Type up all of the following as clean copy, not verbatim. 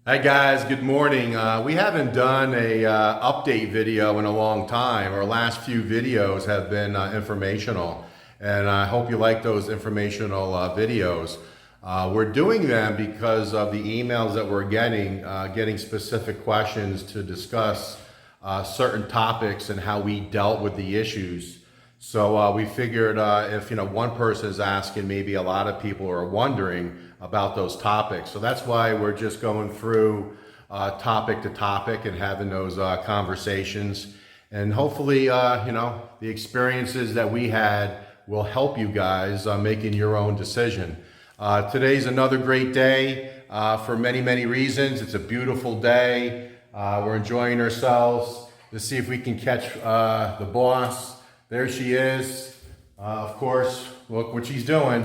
Hi guys, good morning. We haven't done a update video in a long time. Our last few videos have been informational, and I hope you like those informational videos. We're doing them because of the emails that we're getting specific questions to discuss certain topics and how we dealt with the issues. So we figured if one person is asking, maybe a lot of people are wondering about those topics. So that's why we're just going through topic to topic and having those conversations. And hopefully, the experiences that we had will help you guys making your own decision. Today's another great day for many, many reasons. It's a beautiful day. We're enjoying ourselves. Let's see if we can catch the boss. There she is. Of course, look what she's doing.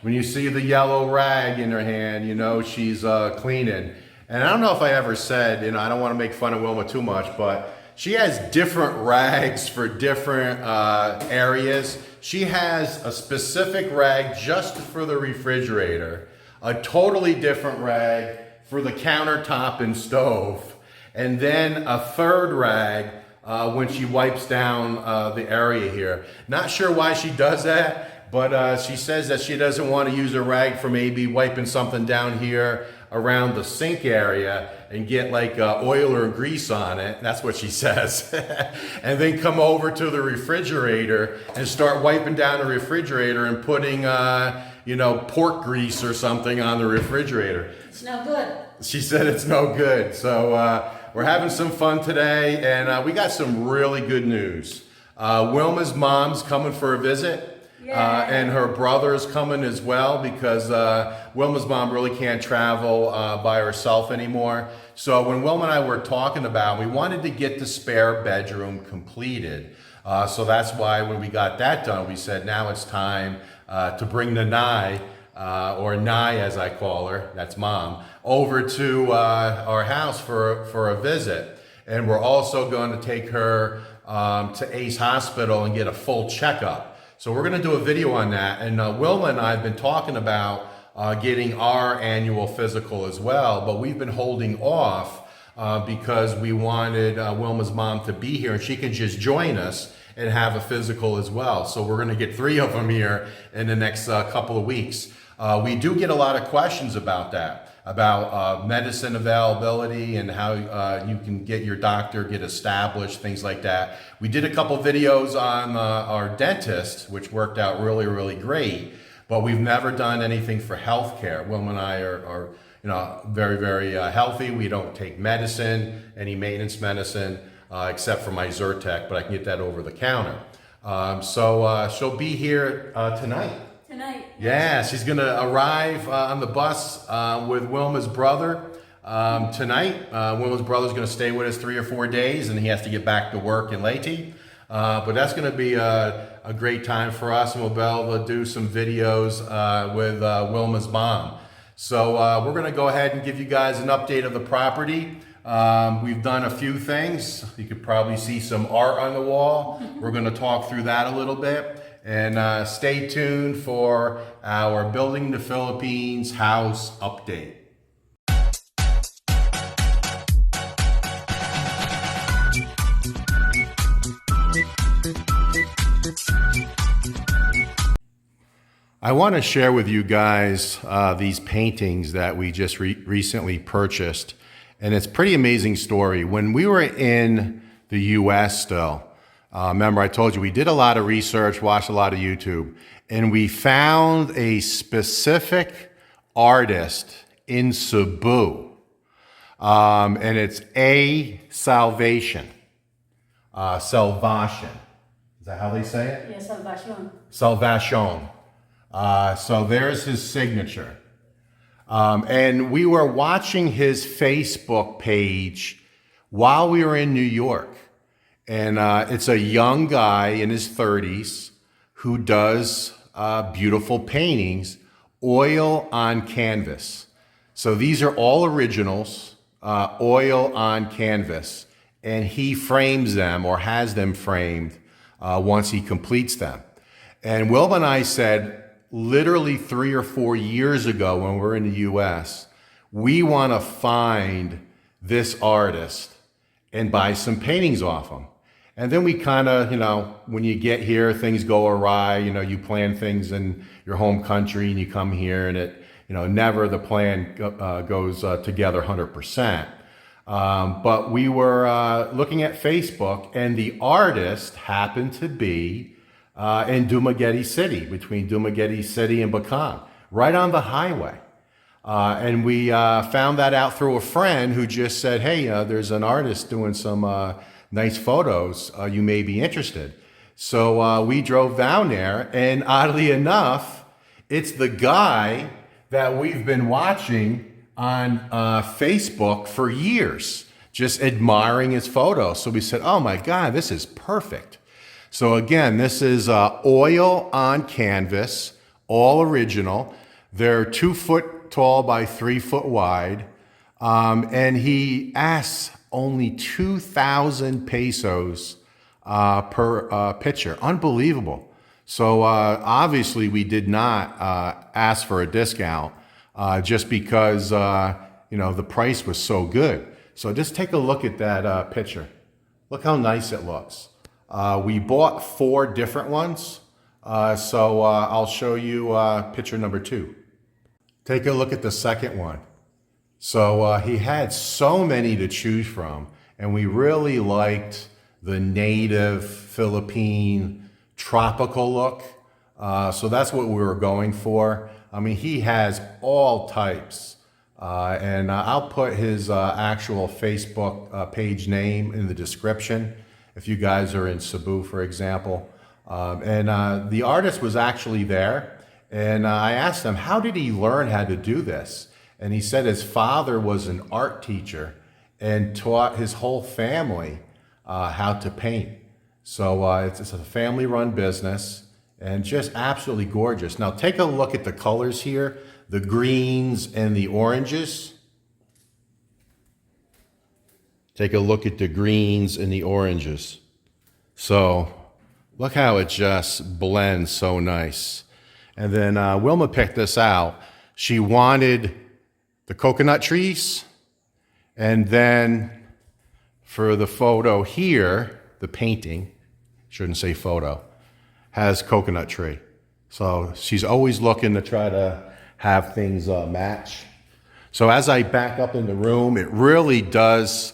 When you see the yellow rag in her hand, you know she's cleaning. And I don't know if I ever said, I don't want to make fun of Wilma too much, but she has different rags for different areas. She has a specific rag just for the refrigerator, a totally different rag for the countertop and stove, and then a third rag when she wipes down the area here. Not sure why she does that. But she says that she doesn't want to use a rag for maybe wiping something down here around the sink area and get like oil or grease on it. That's what she says. And then come over to the refrigerator and start wiping down the refrigerator and putting, pork grease or something on the refrigerator. It's no good. She said it's no good. So we're having some fun today, and we got some really good news. Wilma's mom's coming for a visit. And her brother's coming as well because Wilma's mom really can't travel by herself anymore. So when Wilma and I were talking about, we wanted to get the spare bedroom completed. So that's why when we got that done, we said now it's time to bring the Nai, or Nai as I call her, that's mom, over to our house for a visit. And we're also going to take her to Ace Hospital and get a full checkup. So we're going to do a video on that, and Wilma and I have been talking about getting our annual physical as well, but we've been holding off because we wanted Wilma's mom to be here and she can just join us and have a physical as well. So we're going to get 3 of them here in the next couple of weeks. We do get a lot of questions about that, about medicine availability and how you can get your doctor, get established, things like that. We did a couple videos on our dentist, which worked out really, really great, but we've never done anything for healthcare. Wilma and I are very, very healthy. We don't take medicine, any maintenance medicine, except for my Zyrtec, but I can get that over the counter. So she'll be here tonight. Yeah, she's going to arrive on the bus with Wilma's brother tonight. Wilma's brother's going to stay with us 3 or 4 days, and he has to get back to work in Leyte. But that's going to be a great time for us, and we'll be able to do some videos with Wilma's mom. So we're going to go ahead and give you guys an update of the property. We've done a few things. You could probably see some art on the wall. We're going to talk through that a little bit. And stay tuned for our Building the Philippines house update. I want to share with you guys these paintings that we just recently purchased. And it's a pretty amazing story. When we were in the U.S. still, remember, I told you we did a lot of research, watched a lot of YouTube, and we found a specific artist in Cebu, and it's A Salvation. Salvation. Is that how they say it? Yeah, Salvation. Salvation. So there's his signature. And we were watching his Facebook page while we were in New York. And it's a young guy in his 30s who does beautiful paintings, oil on canvas. So these are all originals, oil on canvas. And he frames them or has them framed once he completes them. And Wilma and I said, literally 3 or 4 years ago when we're in the US, we want to find this artist and buy some paintings off him. And then we kind of, when you get here, things go awry. You plan things in your home country and you come here and it, never the plan goes together 100%. But we were looking at Facebook and the artist happened to be in Dumaguete City, between Dumaguete City and Bacan, right on the highway. And we found that out through a friend who just said, hey, there's an artist doing some nice photos. You may be interested. So we drove down there, and oddly enough, it's the guy that we've been watching on Facebook for years, just admiring his photos. So we said, oh my God, this is perfect. So again, this is oil on canvas, all original. They're 2 foot tall by 3 foot wide. And he asks only 2,000 pesos per picture. Unbelievable. So obviously we did not ask for a discount just because the price was so good. So just take a look at that picture. Look how nice it looks. We bought 4 different ones. So I'll show you picture number 2. Take a look at the second one. So he had so many to choose from, and we really liked the native Philippine tropical look. So that's what we were going for. I mean, he has all types. And I'll put his actual Facebook page name in the description if you guys are in Cebu, for example. And the artist was actually there. And I asked him, how did he learn how to do this? And he said his father was an art teacher and taught his whole family how to paint. So it's a family-run business and just absolutely gorgeous. Now take a look at the colors here, the greens and the oranges. Take a look at the greens and the oranges. So look how it just blends so nice. And then Wilma picked this out. She wanted the coconut trees, and then for the photo here, the painting, shouldn't say photo, has coconut tree. So she's always looking to try to have things match. So as I back up in the room, it really does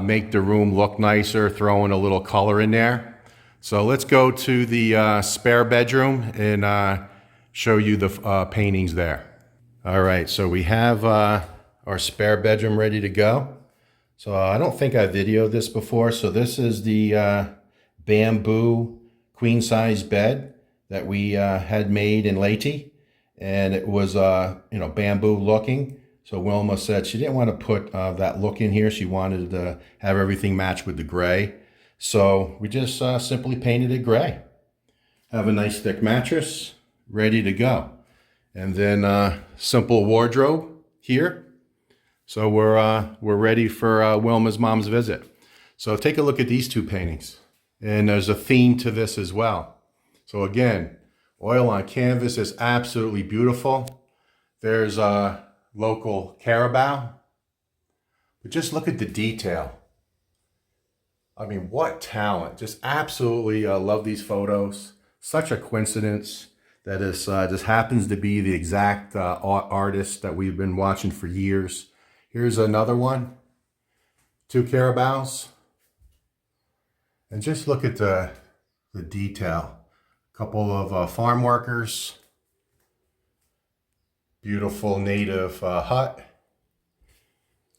make the room look nicer, throwing a little color in there. So let's go to the spare bedroom and show you the paintings there. All right, so we have our spare bedroom ready to go. So I don't think I videoed this before. So this is the bamboo queen size bed that we had made in Leyte, and it was bamboo looking. So Wilma said she didn't want to put that look in here. She wanted to have everything match with the gray. So we just simply painted it gray. Have a nice thick mattress ready to go. And then simple wardrobe here. So we're ready for Wilma's mom's visit. So take a look at these 2 paintings. And there's a theme to this as well. So again, oil on canvas is absolutely beautiful. There's a local carabao. But just look at the detail. I mean, what talent. Just absolutely love these photos. Such a coincidence that is just happens to be the exact artist that we've been watching for years. Here's another one. 2 carabaos. And just look at the detail. A couple of farm workers. Beautiful native hut.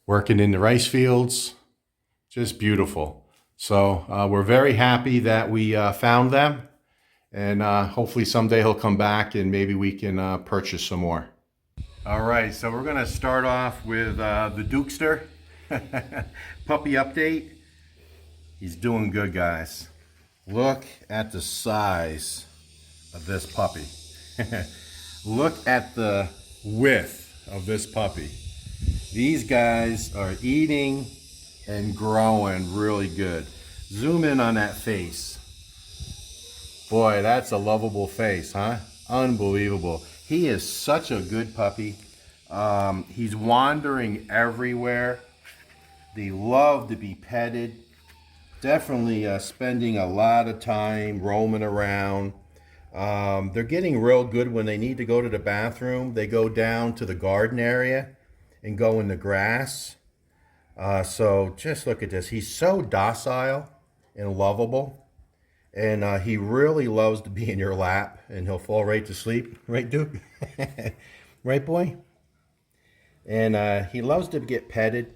Working in the rice fields. Just beautiful. So we're very happy that we found them. And hopefully someday he'll come back and maybe we can purchase some more. All right, so we're gonna start off with the Dukester. Puppy update. He's doing good, guys. Look at the size of this puppy. Look at the width of this puppy. These guys are eating and growing really good. Zoom in on that face. Boy, that's a lovable face, huh? Unbelievable. He is such a good puppy. He's wandering everywhere. They love to be petted. Definitely spending a lot of time roaming around. They're getting real good when they need to go to the bathroom. They go down to the garden area and go in the grass. So just look at this. He's so docile and lovable. And he really loves to be in your lap, and he'll fall right to sleep. Right, Duke? Right, boy? And he loves to get petted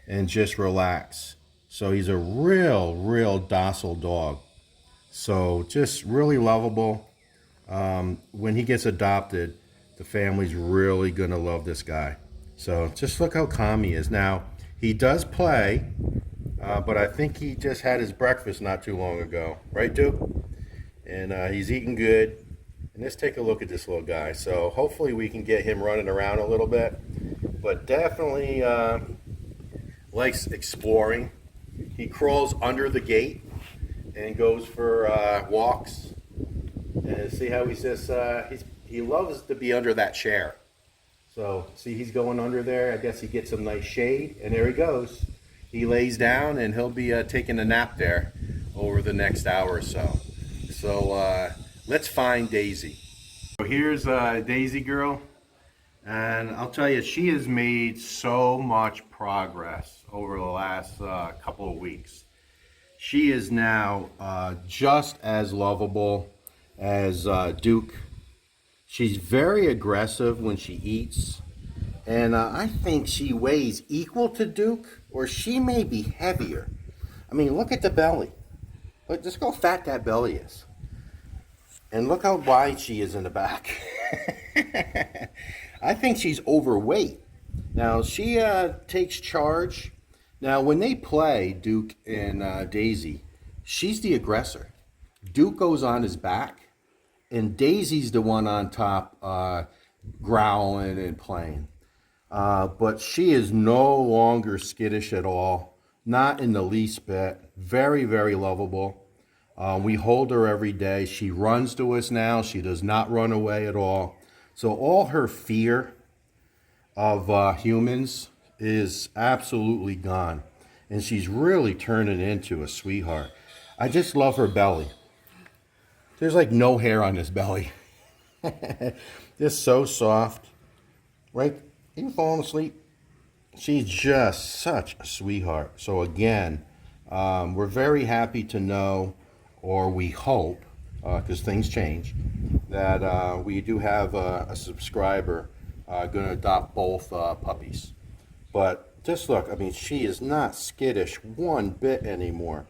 and just relax. So he's a real docile dog. So just really lovable. When he gets adopted, the family's really going to love this guy. So just look how calm he is. Now, he does play, but I think he just had his breakfast not too long ago. Right, Duke? And he's eating good. And let's take a look at this little guy. So hopefully we can get him running around a little bit. But definitely likes exploring. He crawls under the gate and goes for walks. And see how he's just, he loves to be under that chair. So see, he's going under there. I guess he gets some nice shade, and there he goes. He lays down, and he'll be taking a nap there over the next hour or so. So let's find Daisy. So here's Daisy girl, and I'll tell you, she has made so much progress over the last couple of weeks. She is now just as lovable as Duke. She's very aggressive when she eats, and I think she weighs equal to Duke, or she may be heavier. I mean, look at the belly. Look, just how fat that belly is. And look how wide she is in the back. I think she's overweight. Now, she takes charge. Now, when they play, Duke and Daisy, she's the aggressor. Duke goes on his back, and Daisy's the one on top growling and playing. But she is no longer skittish at all, not in the least bit. Very, very lovable. We hold her every day. She runs to us now. She does not run away at all. So all her fear of humans is absolutely gone. And she's really turning into a sweetheart. I just love her belly. There's like no hair on this belly. Just so soft. Right? Are you falling asleep? She's just such a sweetheart. So again, we're very happy to know, or we hope, because things change, that we do have a subscriber going to adopt both puppies. But just look, I mean, she is not skittish one bit anymore.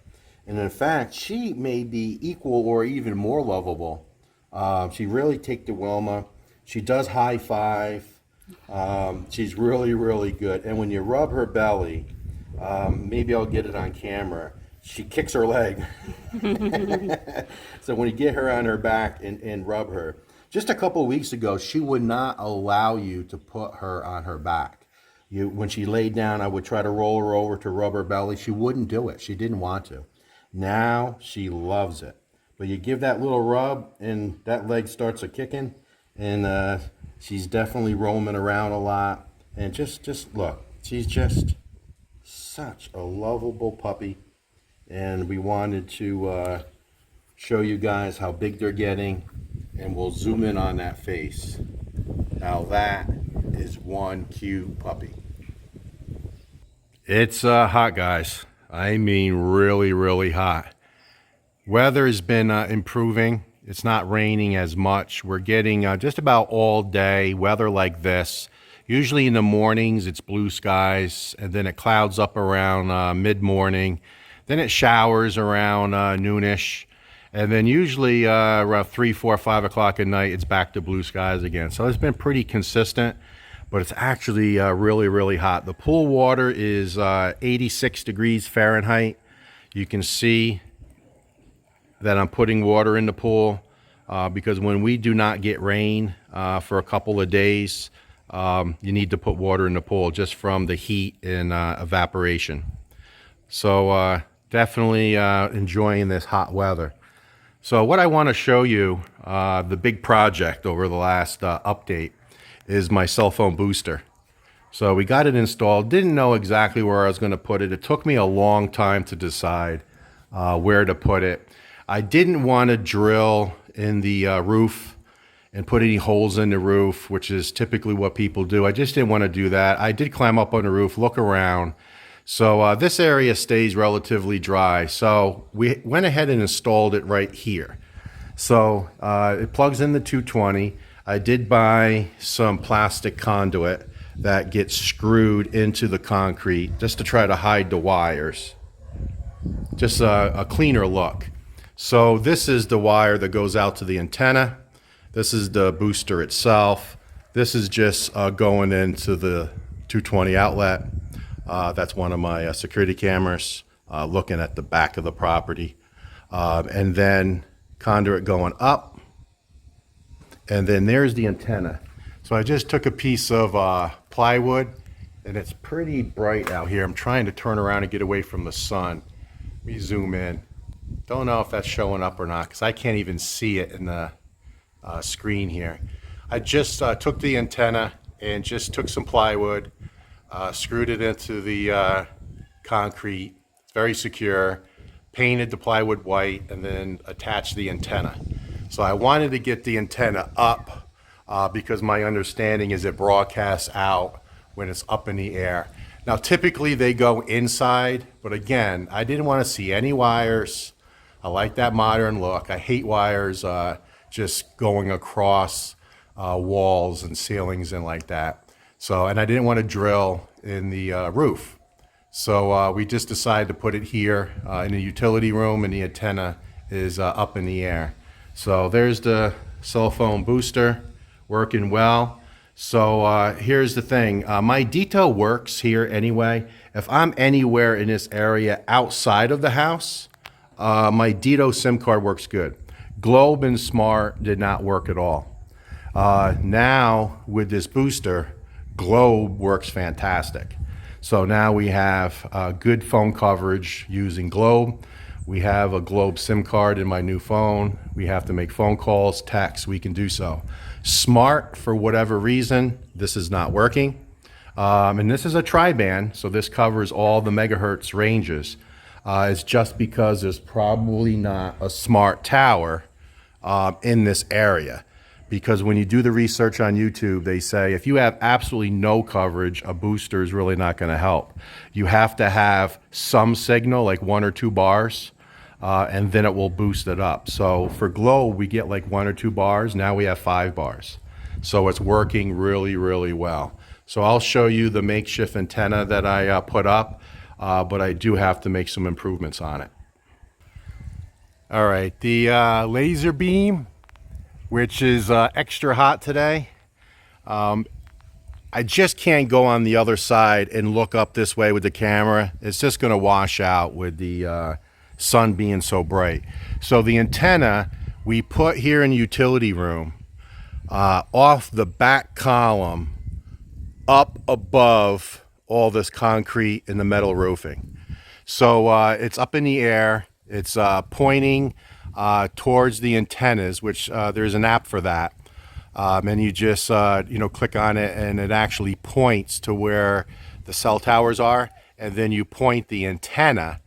And in fact, she may be equal or even more lovable. She really take to Wilma. She does high five. She's really, really good. And when you rub her belly, maybe I'll get it on camera, she kicks her leg. So when you get her on her back and rub her, just a couple of weeks ago, she would not allow you to put her on her back. When she laid down, I would try to roll her over to rub her belly. She wouldn't do it. She didn't want to. Now she loves it. But you give that little rub, and that leg starts a-kicking, and she's definitely roaming around a lot. And just look, she's just such a lovable puppy. And we wanted to show you guys how big they're getting, and we'll zoom in on that face. Now that is one cute puppy. It's hot, guys. I mean really, really hot. Weather has been improving. It's not raining as much. We're getting just about all day weather like this. Usually in the mornings it's blue skies, and then it clouds up around mid-morning. Then it showers around noonish, and then usually around 3, 4, 5 o'clock at night it's back to blue skies again. So it's been pretty consistent, but it's actually really, really hot. The pool water is 86 degrees Fahrenheit. You can see that I'm putting water in the pool because when we do not get rain for a couple of days, you need to put water in the pool just from the heat and evaporation. So definitely enjoying this hot weather. So what I want to show you, the big project over the last update, is my cell phone booster. So we got it installed, didn't know exactly where I was going to put it. It took me a long time to decide where to put it. I didn't want to drill in the roof and put any holes in the roof, which is typically what people do. I just didn't want to do that. I did climb up on the roof, look around. So this area stays relatively dry. So we went ahead and installed it right here. So it plugs in the 220. I did buy some plastic conduit that gets screwed into the concrete just to try to hide the wires. Just a cleaner look. So this is the wire that goes out to the antenna. This is the booster itself. This is just going into the 220 outlet. That's one of my security cameras looking at the back of the property. And then conduit going up. And then there's the antenna. So I just took a piece of plywood, and it's pretty bright out here. I'm trying to turn around and get away from the sun. Let me zoom in. Don't know if that's showing up or not because I can't even see it in the screen here. I just took the antenna and just took some plywood, screwed it into the concrete. It's very secure. Painted the plywood white and then attached the antenna. So I wanted to get the antenna up because my understanding is it broadcasts out when it's up in the air. Now typically they go inside, but again, I didn't want to see any wires. I like that modern look. I hate wires just going across walls and ceilings and like that. So, and I didn't want to drill in the roof. So we just decided to put it here in the utility room, and the antenna is up in the air. So there's the cell phone booster working well. So here's the thing. My detail works here anyway. If I'm anywhere in this area outside of the house, my Dito SIM card works good. Globe and Smart did not work at all. Now with this booster, Globe works fantastic. So now we have good phone coverage using Globe. We have a Globe SIM card in my new phone. We have to make phone calls, texts, we can do so. Smart, for whatever reason, this is not working. And this is a tri-band, so this covers all the megahertz ranges. It's just because there's probably not a smart tower in this area. Because when you do the research on YouTube, they say if you have absolutely no coverage, a booster is really not going to help. You have to have some signal, like 1 or 2 bars, and then it will boost it up. So for Globe, we get like 1 or 2 bars. Now we have 5 bars. So it's working really, really well. So I'll show you the makeshift antenna that I put up, but I do have to make some improvements on it. All right, the laser beam, which is extra hot today. I just can't go on the other side and look up this way with the camera. It's just gonna wash out with the sun being so bright. So the antenna we put here in the utility room off the back column up above all this concrete and the metal roofing. So it's up in the air. It's pointing towards the antennas, which there's an app for that. And you just click on it, and it actually points to where the cell towers are, and then you point the antenna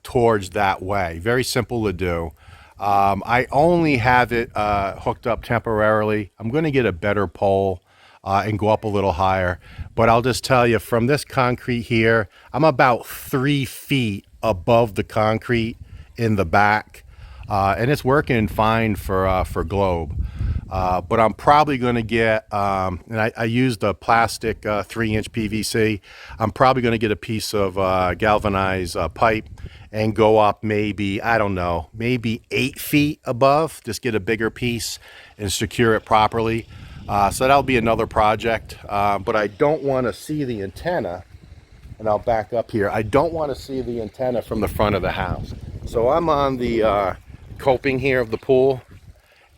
towards that way. Very simple to do. I only have it hooked up temporarily. I'm going to get a better pole and go up a little higher. But I'll just tell you, from this concrete here, I'm about 3 feet above the concrete in the back. And it's working fine for Globe. But I'm probably going to get, and I used a plastic 3-inch PVC. I'm probably going to get a piece of galvanized pipe and go up maybe, I don't know, maybe 8 feet above. Just get a bigger piece and secure it properly. So that'll be another project. But I don't want to see the antenna, and I'll back up here. I don't want to see the antenna from the front of the house. So I'm on the coping here of the pool,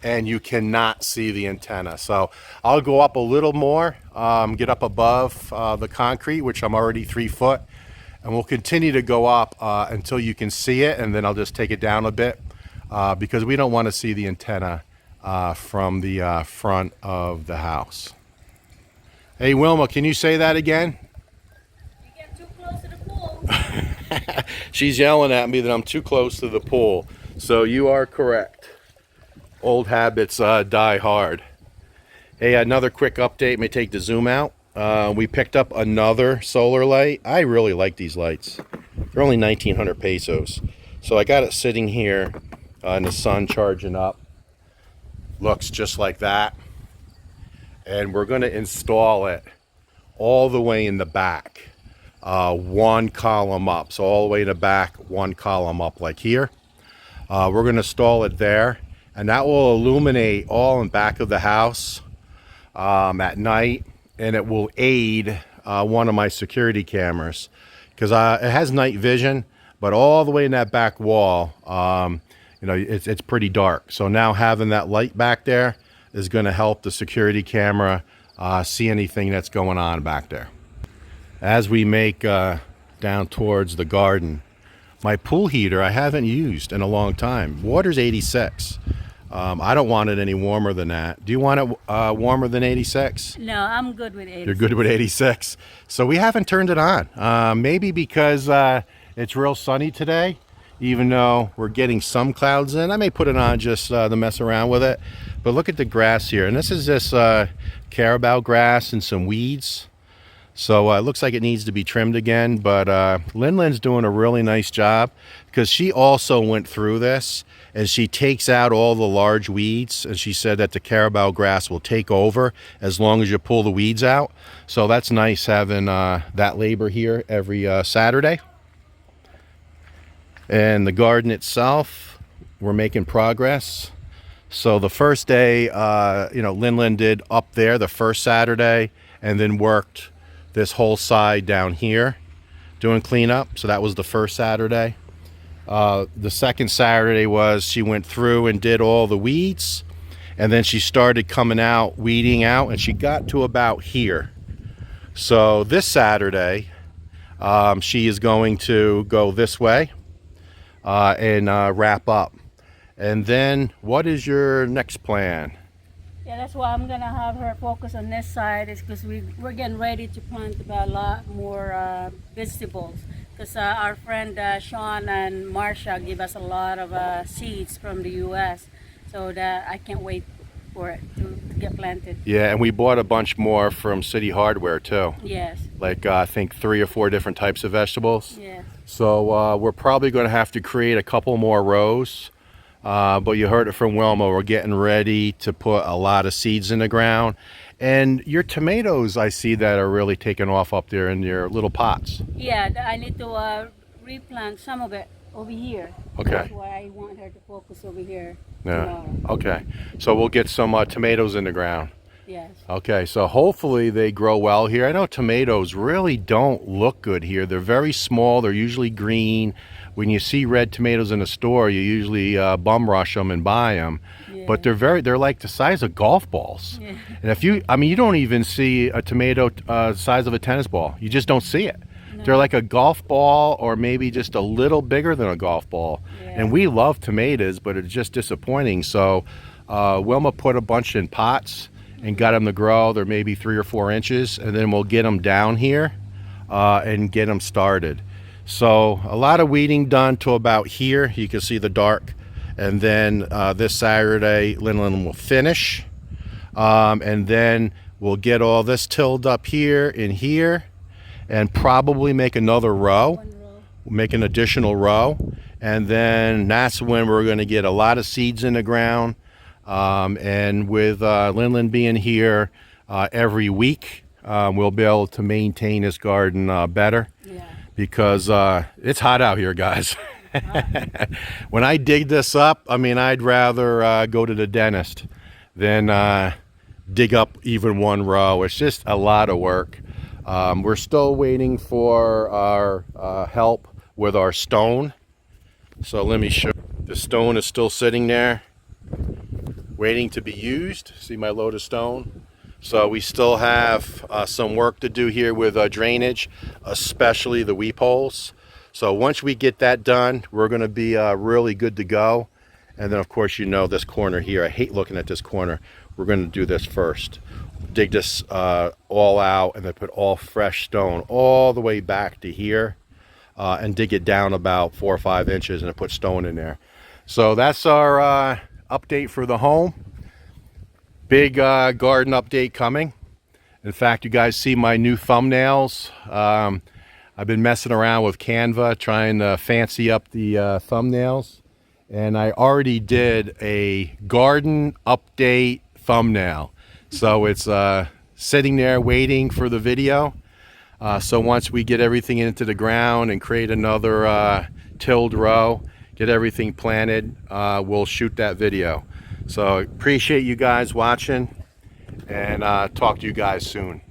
and you cannot see the antenna. So I'll go up a little more, get up above the concrete, which I'm already 3 foot, and we'll continue to go up until you can see it, and then I'll just take it down a bit. because we don't want to see the antenna from the front of the house. Hey Wilma, can you say that again? You get too close to the pool. She's yelling at me that I'm too close to the pool. So you are correct. Old habits die hard. Hey, another quick update. May take the zoom out. We picked up another solar light. I really like these lights. They're only 1,900 pesos. So I got it sitting here in the sun charging up. Looks just like that. And we're going to install it all the way in the back. One column up. So all the way in the back, one column up like here. We're going to install it there. And that will illuminate all in back of the house at night. And it will aid one of my security cameras. Because it has night vision. But all the way in that back wall, you know, it's pretty dark. So now having that light back there is going to help the security camera see anything that's going on back there. As we make down towards the garden, my pool heater I haven't used in a long time. Water's 86. I don't want it any warmer than that. Do you want it warmer than 86? No, I'm good with 86. You're good with 86. So we haven't turned it on. Maybe because it's real sunny today, even though we're getting some clouds in. I may put it on just to mess around with it. But look at the grass here. And this is just carabao grass and some weeds. So it looks like it needs to be trimmed again. But Lin's doing a really nice job because she also went through this. And she takes out all the large weeds. And she said that the carabao grass will take over as long as you pull the weeds out. So that's nice having that labor here every Saturday. And the garden itself, we're making progress. So the first day, you know, Lin did up there the first Saturday and then worked this whole side down here doing cleanup. So that was the first Saturday. The second Saturday was she went through and did all the weeds. And then she started coming out, weeding out, and she got to about here. So this Saturday, she is going to go this way and wrap up. And then what is your next plan? Yeah, that's why I'm gonna have her focus on this side, is because we're getting ready to plant a lot more vegetables. Because our friend Sean and Marsha give us a lot of seeds from the U.S. So that I can't wait for it to get planted. Yeah, and we bought a bunch more from City Hardware too. Yes. Like I think 3 or 4 different types of vegetables. Yes. So we're probably going to have to create a couple more rows. But you heard it from Wilma, we're getting ready to put a lot of seeds in the ground. And your tomatoes, I see that are really taking off up there in your little pots. Yeah, I need to replant some of it over here. Okay. That's why I want her to focus over here. Yeah. Tomorrow. Okay. So we'll get some tomatoes in the ground. Yes. Okay, so hopefully they grow well here. I know tomatoes really don't look good here. They're very small. They're usually green. When you see red tomatoes in the store, you usually bum rush them and buy them. Yeah. But they're like the size of golf balls. Yeah. And you don't even see a tomato size of a tennis ball. You just don't see it. No. They're like a golf ball or maybe just a little bigger than a golf ball. Yeah. And we love tomatoes, but it's just disappointing. So Wilma put a bunch in pots and got them to grow. They're maybe 3 or 4 inches, and then we'll get them down here and get them started. So a lot of weeding done to about here. You can see the dark. And then this Saturday, Lin will finish. And then we'll get all this tilled up here and here and probably make another row. 1 row. Make an additional row. And then that's when we're going to get a lot of seeds in the ground. And with Lin being here every week, we'll be able to maintain this garden better. Yeah. Because it's hot out here, guys. When I dig this up, I mean, I'd rather go to the dentist than dig up even 1 row. It's just a lot of work. We're still waiting for our help with our stone. So let me show you. The stone is still sitting there, waiting to be used. See my load of stone? So we still have some work to do here with drainage, especially the weep holes. So once we get that done, we're going to be really good to go. And then of course, you know, this corner here, I hate looking at this corner. We're going to do this first. Dig this all out and then put all fresh stone all the way back to here, and dig it down about 4 or 5 inches and then put stone in there. So that's our update for the home. Big garden update coming. In fact, you guys see my new thumbnails. I've been messing around with Canva trying to fancy up the thumbnails, and I already did a garden update thumbnail. So it's sitting there waiting for the video. So once we get everything into the ground and create another tilled row, get everything planted, we'll shoot that video. So appreciate you guys watching, and talk to you guys soon.